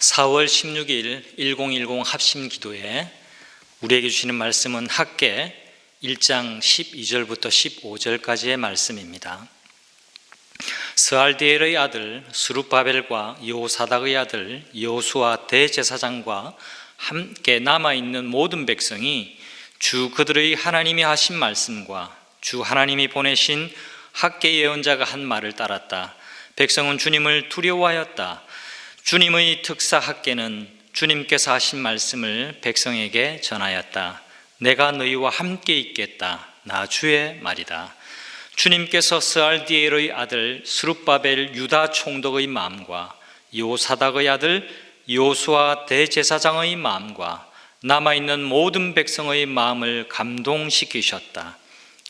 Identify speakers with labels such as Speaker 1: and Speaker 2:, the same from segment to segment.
Speaker 1: 4월 16일 1010 합심 기도에 우리에게 주시는 말씀은 학개 1장 12절부터 15절까지의 말씀입니다. 스알디엘의 아들 스룹바벨과 여호사닥의 아들 여호수아 대제사장과 함께 남아있는 모든 백성이 주 그들의 하나님이 하신 말씀과 주 하나님이 보내신 학개 예언자가 한 말을 따랐다. 백성은 주님을 두려워하였다. 주님의 특사 학개는 주님께서 하신 말씀을 백성에게 전하였다. 내가 너희와 함께 있겠다. 나 주의 말이다. 주님께서 스알디엘의 아들 스룹바벨 유다 총독의 마음과 여호사닥의 아들 여호수아 대제사장의 마음과 남아있는 모든 백성의 마음을 감동시키셨다.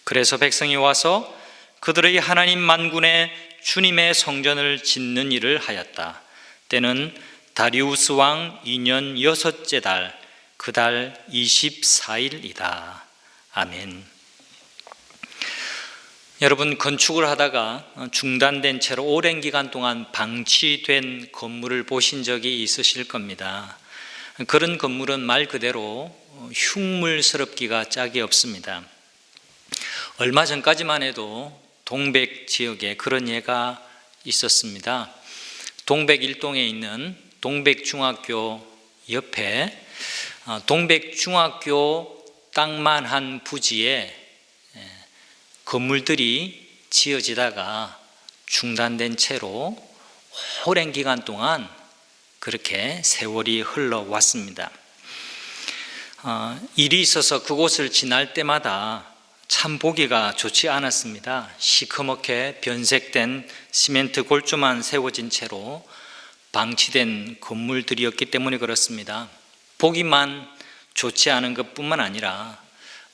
Speaker 1: 그래서 백성이 와서 그들의 하나님 만군의 주님의 성전을 짓는 일을 하였다. 때는 다리우스 왕 2년 6째 달, 그 달 24일이다. 아멘. 여러분, 건축을 하다가 중단된 채로 오랜 기간 동안 방치된 건물을 보신 적이 있으실 겁니다. 그런 건물은 말 그대로 흉물스럽기가 짝이 없습니다. 얼마 전까지만 해도 동백 지역에 그런 예가 있었습니다. 동백 일동에 있는 동백중학교 옆에 동백중학교 땅만 한 부지에 건물들이 지어지다가 중단된 채로 오랜 기간 동안 그렇게 세월이 흘러왔습니다. 일이 있어서 그곳을 지날 때마다 참 보기가 좋지 않았습니다. 시커멓게 변색된 시멘트 골조만 세워진 채로 방치된 건물들이었기 때문에 그렇습니다. 보기만 좋지 않은 것뿐만 아니라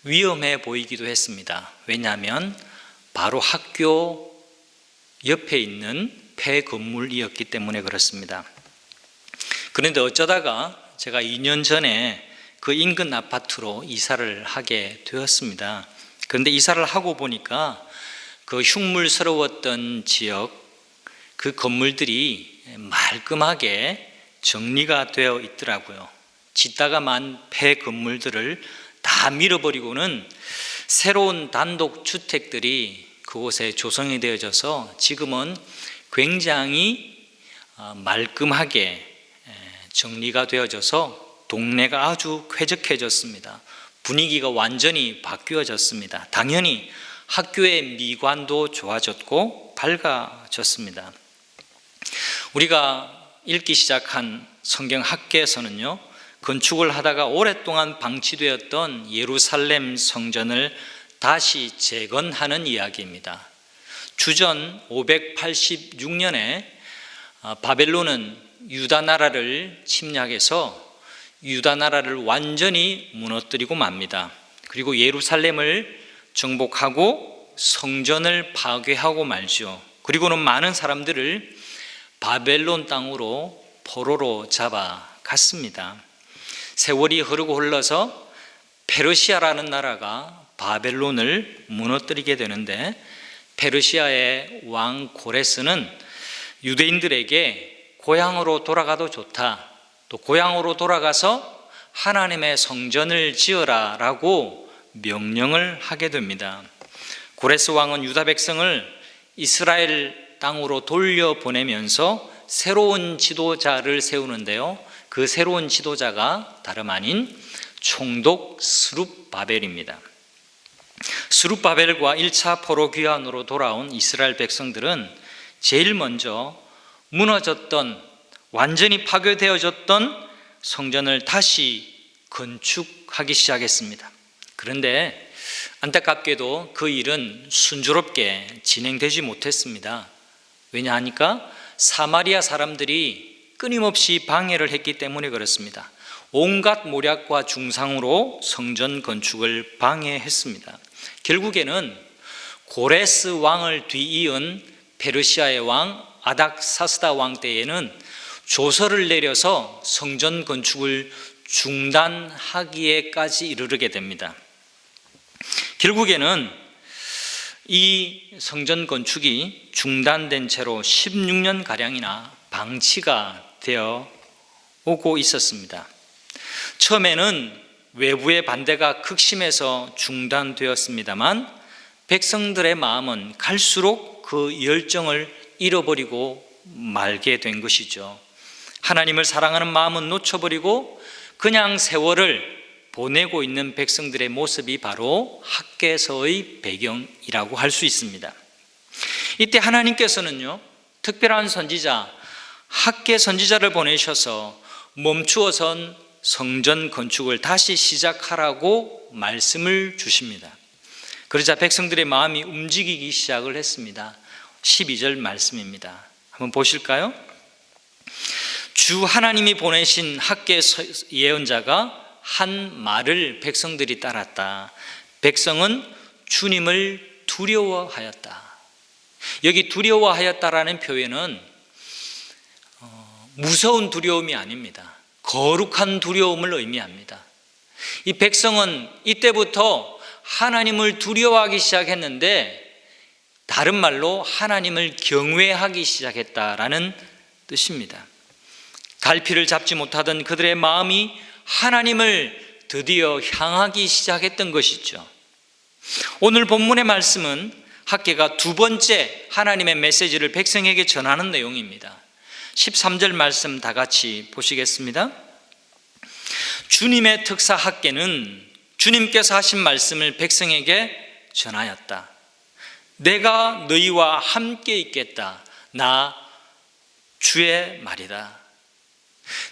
Speaker 1: 위험해 보이기도 했습니다. 왜냐하면 바로 학교 옆에 있는 폐 건물이었기 때문에 그렇습니다. 그런데 어쩌다가 제가 2년 전에 그 인근 아파트로 이사를 하게 되었습니다. 그런데 이사를 하고 보니까 그 흉물스러웠던 지역, 그 건물들이 말끔하게 정리가 되어 있더라고요. 짓다가 만 폐 건물들을 다 밀어버리고는 새로운 단독 주택들이 그곳에 조성이 되어져서 지금은 굉장히 말끔하게 정리가 되어져서 동네가 아주 쾌적해졌습니다. 분위기가 완전히 바뀌어졌습니다. 당연히 학교의 미관도 좋아졌고 밝아졌습니다. 우리가 읽기 시작한 성경 학개에서는요, 건축을 하다가 오랫동안 방치되었던 예루살렘 성전을 다시 재건하는 이야기입니다. 주전 586년에 바벨론은 유다 나라를 침략해서 유다 나라를 완전히 무너뜨리고 맙니다. 그리고 예루살렘을 정복하고 성전을 파괴하고 말죠. 그리고는 많은 사람들을 바벨론 땅으로 포로로 잡아갔습니다. 세월이 흐르고 흘러서 페르시아라는 나라가 바벨론을 무너뜨리게 되는데, 페르시아의 왕 고레스는 유대인들에게 고향으로 돌아가도 좋다, 또 고향으로 돌아가서 하나님의 성전을 지어라 라고 명령을 하게 됩니다. 고레스 왕은 유다 백성을 이스라엘 땅으로 돌려보내면서 새로운 지도자를 세우는데요, 그 새로운 지도자가 다름 아닌 총독 스룹바벨입니다. 스룹바벨과 1차 포로 귀환으로 돌아온 이스라엘 백성들은 제일 먼저 무너졌던, 완전히 파괴되어졌던 성전을 다시 건축하기 시작했습니다. 그런데 안타깝게도 그 일은 순조롭게 진행되지 못했습니다. 왜냐하니까 사마리아 사람들이 끊임없이 방해를 했기 때문에 그렇습니다. 온갖 모략과 중상으로 성전 건축을 방해했습니다. 결국에는 고레스 왕을 뒤이은 페르시아의 왕 아닥사스다 왕 때에는 조서를 내려서 성전 건축을 중단하기에까지 이르게 됩니다. 결국에는 이 성전 건축이 중단된 채로 16년가량이나 방치가 되어 오고 있었습니다. 처음에는 외부의 반대가 극심해서 중단되었습니다만 백성들의 마음은 갈수록 그 열정을 잃어버리고 말게 된 것이죠. 하나님을 사랑하는 마음은 놓쳐버리고 그냥 세월을 보내고 있는 백성들의 모습이 바로 학개서의 배경이라고 할 수 있습니다. 이때 하나님께서는요, 특별한 선지자 학개 선지자를 보내셔서 멈추어선 성전 건축을 다시 시작하라고 말씀을 주십니다. 그러자 백성들의 마음이 움직이기 시작을 했습니다. 12절 말씀입니다. 한번 보실까요? 주 하나님이 보내신 학개 예언자가 한 말을 백성들이 따랐다. 백성은 주님을 두려워하였다. 여기 두려워하였다라는 표현은 무서운 두려움이 아닙니다. 거룩한 두려움을 의미합니다. 이 백성은 이때부터 하나님을 두려워하기 시작했는데, 다른 말로 하나님을 경외하기 시작했다라는 뜻입니다. 갈피를 잡지 못하던 그들의 마음이 하나님을 드디어 향하기 시작했던 것이죠. 오늘 본문의 말씀은 학개가 두 번째 하나님의 메시지를 백성에게 전하는 내용입니다. 13절 말씀 다 같이 보시겠습니다. 주님의 특사 학개는 주님께서 하신 말씀을 백성에게 전하였다. 내가 너희와 함께 있겠다. 나 주의 말이다.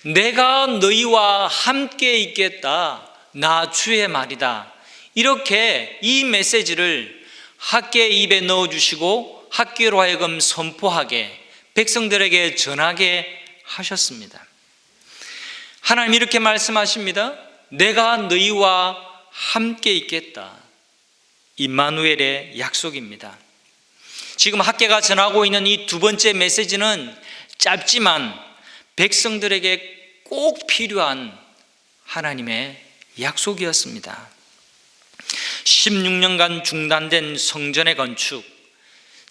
Speaker 1: 내가 너희와 함께 있겠다. 나 주의 말이다. 이렇게 이 메시지를 학개 입에 넣어주시고 학개로 하여금 선포하게, 백성들에게 전하게 하셨습니다. 하나님 이렇게 말씀하십니다. 내가 너희와 함께 있겠다. 임마누엘의 약속입니다. 지금 학개가 전하고 있는 이 두 번째 메시지는 짧지만 백성들에게 꼭 필요한 하나님의 약속이었습니다. 16년간 중단된 성전의 건축,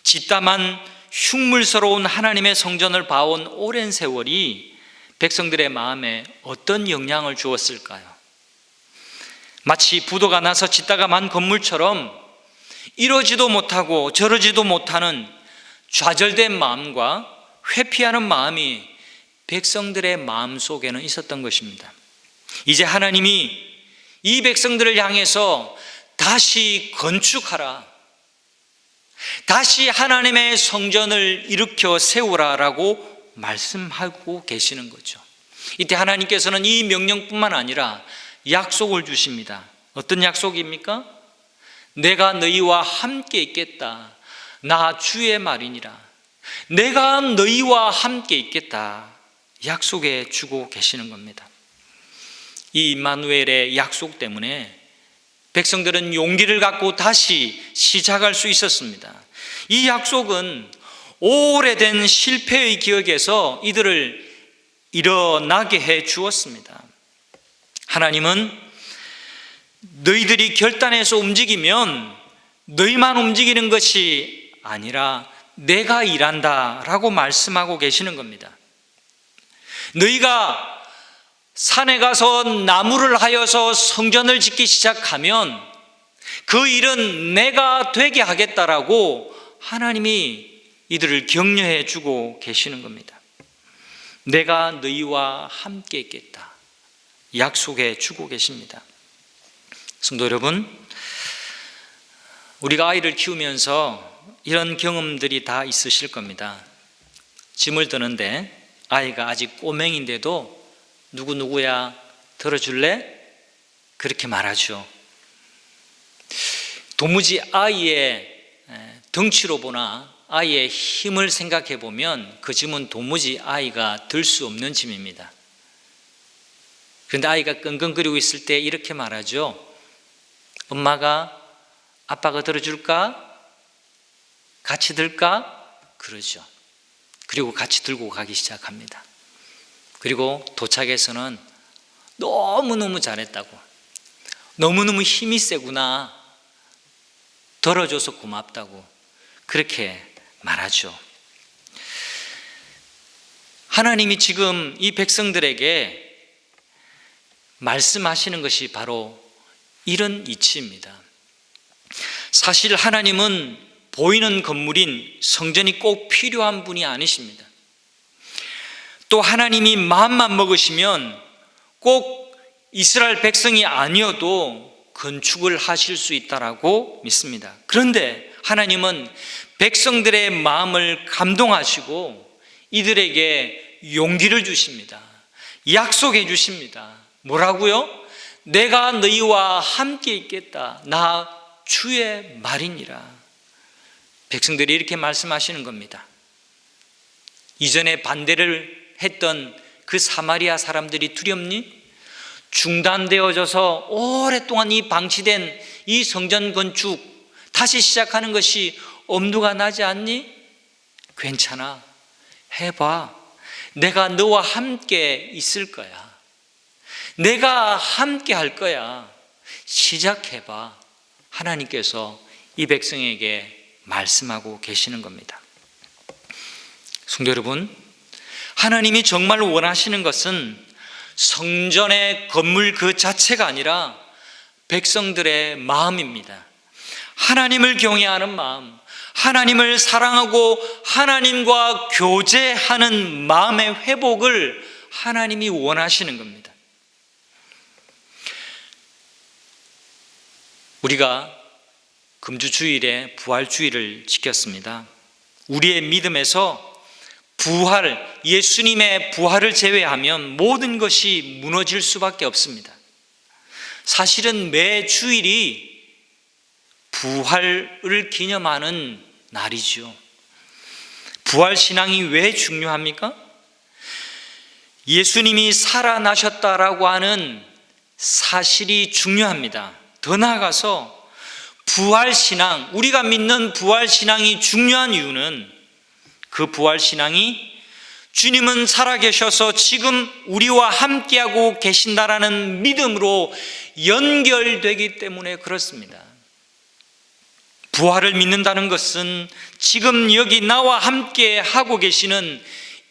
Speaker 1: 짓담한 흉물스러운 하나님의 성전을 봐온 오랜 세월이 백성들의 마음에 어떤 영향을 주었을까요? 마치 부도가 나서 짓다가 만 건물처럼 이러지도 못하고 저러지도 못하는 좌절된 마음과 회피하는 마음이 백성들의 마음 속에는 있었던 것입니다. 이제 하나님이 이 백성들을 향해서 다시 건축하라, 다시 하나님의 성전을 일으켜 세우라라고 말씀하고 계시는 거죠. 이때 하나님께서는 이 명령뿐만 아니라 약속을 주십니다. 어떤 약속입니까? 내가 너희와 함께 있겠다. 나 주의 말이니라. 내가 너희와 함께 있겠다. 약속해 주고 계시는 겁니다. 이 임마누엘의 약속 때문에 백성들은 용기를 갖고 다시 시작할 수 있었습니다. 이 약속은 오래된 실패의 기억에서 이들을 일어나게 해 주었습니다. 하나님은 너희들이 결단해서 움직이면 너희만 움직이는 것이 아니라 내가 일한다 라고 말씀하고 계시는 겁니다. 너희가 산에 가서 나무를 하여서 성전을 짓기 시작하면 그 일은 내가 되게 하겠다라고 하나님이 이들을 격려해 주고 계시는 겁니다. 내가 너희와 함께 있겠다 약속해 주고 계십니다. 성도 여러분, 우리가 아이를 키우면서 이런 경험들이 다 있으실 겁니다. 짐을 드는데 아이가 아직 꼬맹인데도 누구누구야 들어줄래? 그렇게 말하죠. 도무지 아이의 덩치로 보나 아이의 힘을 생각해 보면 그 짐은 도무지 아이가 들 수 없는 짐입니다. 그런데 아이가 끙끙거리고 있을 때 이렇게 말하죠. 엄마가 아빠가 들어줄까? 같이 들까? 그러죠. 그리고 같이 들고 가기 시작합니다. 그리고 도착해서는 너무너무 잘했다고, 너무너무 힘이 세구나, 들어줘서 고맙다고 그렇게 말하죠. 하나님이 지금 이 백성들에게 말씀하시는 것이 바로 이런 이치입니다. 사실 하나님은 보이는 건물인 성전이 꼭 필요한 분이 아니십니다. 또 하나님이 마음만 먹으시면 꼭 이스라엘 백성이 아니어도 건축을 하실 수 있다라고 믿습니다. 그런데 하나님은 백성들의 마음을 감동하시고 이들에게 용기를 주십니다. 약속해 주십니다. 뭐라고요? 내가 너희와 함께 있겠다. 나 주의 말이니라. 백성들이 이렇게 말씀하시는 겁니다. 이전에 반대를 했던 그 사마리아 사람들이 두렵니? 중단되어져서 오랫동안 이 방치된 이 성전 건축 다시 시작하는 것이 엄두가 나지 않니? 괜찮아. 해봐. 내가 너와 함께 있을 거야. 내가 함께 할 거야. 시작해봐. 하나님께서 이 백성에게 말씀하고 계시는 겁니다. 성도 여러분, 하나님이 정말 원하시는 것은 성전의 건물 그 자체가 아니라 백성들의 마음입니다. 하나님을 경외하는 마음, 하나님을 사랑하고 하나님과 교제하는 마음의 회복을 하나님이 원하시는 겁니다. 우리가 금주주일에 부활주일을 지켰습니다. 우리의 믿음에서 부활, 예수님의 부활을 제외하면 모든 것이 무너질 수밖에 없습니다. 사실은 매 주일이 부활을 기념하는 날이죠. 부활신앙이 왜 중요합니까? 예수님이 살아나셨다라고 하는 사실이 중요합니다. 더 나아가서 부활신앙, 우리가 믿는 부활신앙이 중요한 이유는 그 부활신앙이 주님은 살아계셔서 지금 우리와 함께하고 계신다라는 믿음으로 연결되기 때문에 그렇습니다. 부활을 믿는다는 것은 지금 여기 나와 함께 하고 계시는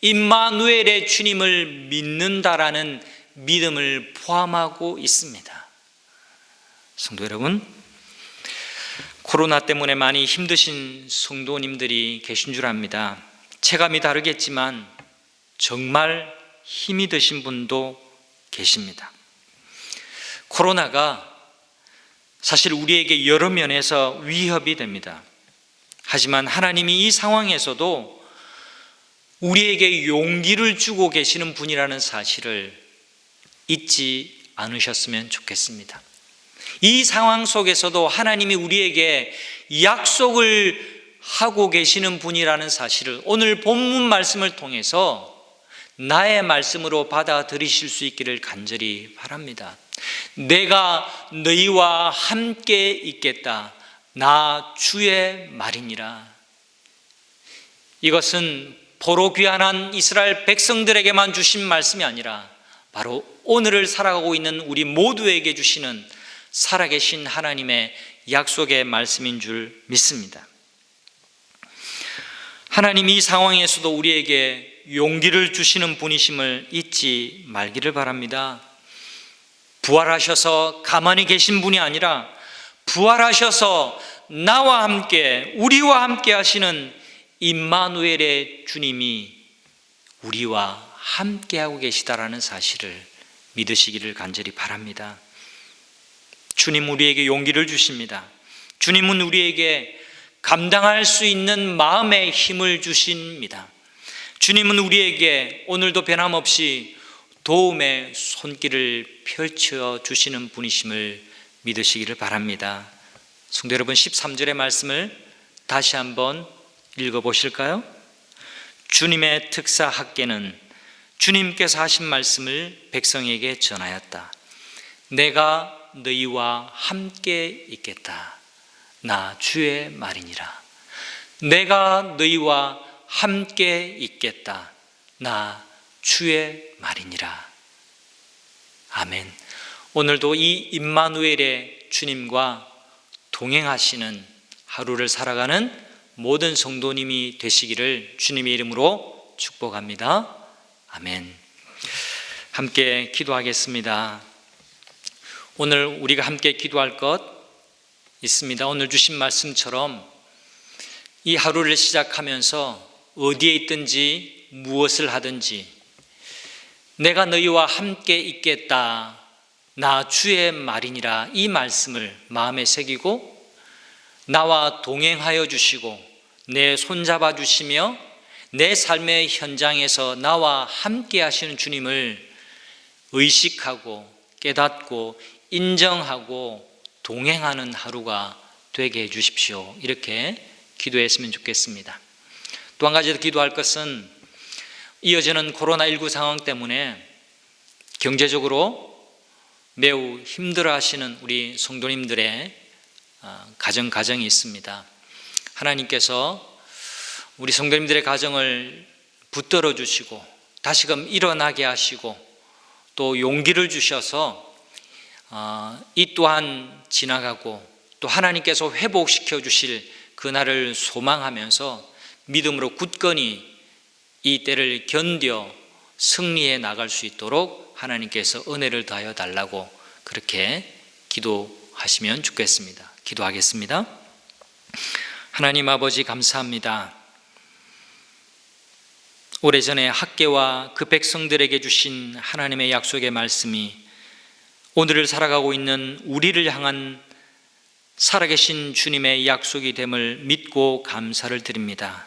Speaker 1: 임마누엘의 주님을 믿는다라는 믿음을 포함하고 있습니다. 성도 여러분, 코로나 때문에 많이 힘드신 성도님들이 계신 줄 압니다. 체감이 다르겠지만 정말 힘이 드신 분도 계십니다. 코로나가 사실 우리에게 여러 면에서 위협이 됩니다. 하지만 하나님이 이 상황에서도 우리에게 용기를 주고 계시는 분이라는 사실을 잊지 않으셨으면 좋겠습니다. 이 상황 속에서도 하나님이 우리에게 약속을 하고 계시는 분이라는 사실을 오늘 본문 말씀을 통해서 나의 말씀으로 받아들이실 수 있기를 간절히 바랍니다. 내가 너희와 함께 있겠다. 나 주의 말이니라. 이것은 보로 귀환한 이스라엘 백성들에게만 주신 말씀이 아니라 바로 오늘을 살아가고 있는 우리 모두에게 주시는 살아계신 하나님의 약속의 말씀인 줄 믿습니다. 하나님이 이 상황에서도 우리에게 용기를 주시는 분이심을 잊지 말기를 바랍니다. 부활하셔서 가만히 계신 분이 아니라 부활하셔서 나와 함께, 우리와 함께 하시는 임마누엘의 주님이 우리와 함께하고 계시다라는 사실을 믿으시기를 간절히 바랍니다. 주님 우리에게 용기를 주십니다. 주님은 우리에게 감당할 수 있는 마음의 힘을 주십니다. 주님은 우리에게 오늘도 변함없이 도움의 손길을 펼쳐 주시는 분이심을 믿으시기를 바랍니다. 성도 여러분, 13절의 말씀을 다시 한번 읽어보실까요? 주님의 특사 학계는 주님께서 하신 말씀을 백성에게 전하였다. 내가 너희와 함께 있겠다. 나 주의 말이니라. 내가 너희와 함께 있겠다. 나 주의 말이니라. 아멘. 오늘도 이 임마누엘의 주님과 동행하시는 하루를 살아가는 모든 성도님이 되시기를 주님의 이름으로 축복합니다. 아멘. 함께 기도하겠습니다. 오늘 우리가 함께 기도할 것 있습니다. 오늘 주신 말씀처럼 이 하루를 시작하면서 어디에 있든지 무엇을 하든지 내가 너희와 함께 있겠다, 나 주의 말이니라, 이 말씀을 마음에 새기고 나와 동행하여 주시고 내 손잡아 주시며 내 삶의 현장에서 나와 함께 하시는 주님을 의식하고 깨닫고 인정하고 동행하는 하루가 되게 해 주십시오. 이렇게 기도했으면 좋겠습니다. 또 한 가지 더 기도할 것은 이어지는 코로나19 상황 때문에 경제적으로 매우 힘들어하시는 우리 성도님들의 가정이 있습니다. 하나님께서 우리 성도님들의 가정을 붙들어 주시고 다시금 일어나게 하시고 또 용기를 주셔서 이 또한 지나가고 또 하나님께서 회복시켜 주실 그날을 소망하면서 믿음으로 굳건히 이 때를 견뎌 승리해 나갈 수 있도록 하나님께서 은혜를 더하여 달라고 그렇게 기도하시면 좋겠습니다. 기도하겠습니다. 하나님 아버지, 감사합니다. 오래전에 학개와 그 백성들에게 주신 하나님의 약속의 말씀이 오늘을 살아가고 있는 우리를 향한 살아계신 주님의 약속이 됨을 믿고 감사를 드립니다.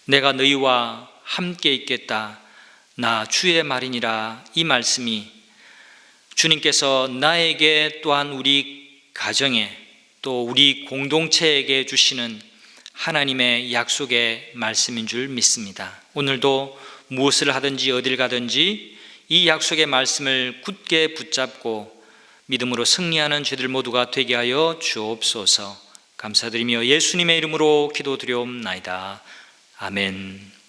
Speaker 1: 내가 너희와 함께 있겠다, 나 주의 말이니라, 이 말씀이 주님께서 나에게 또한 우리 가정에 또 우리 공동체에게 주시는 하나님의 약속의 말씀인 줄 믿습니다. 오늘도 무엇을 하든지 어딜 가든지 이 약속의 말씀을 굳게 붙잡고 믿음으로 승리하는 저희들 모두가 되게 하여 주옵소서. 감사드리며 예수님의 이름으로 기도드리옵나이다. 아멘.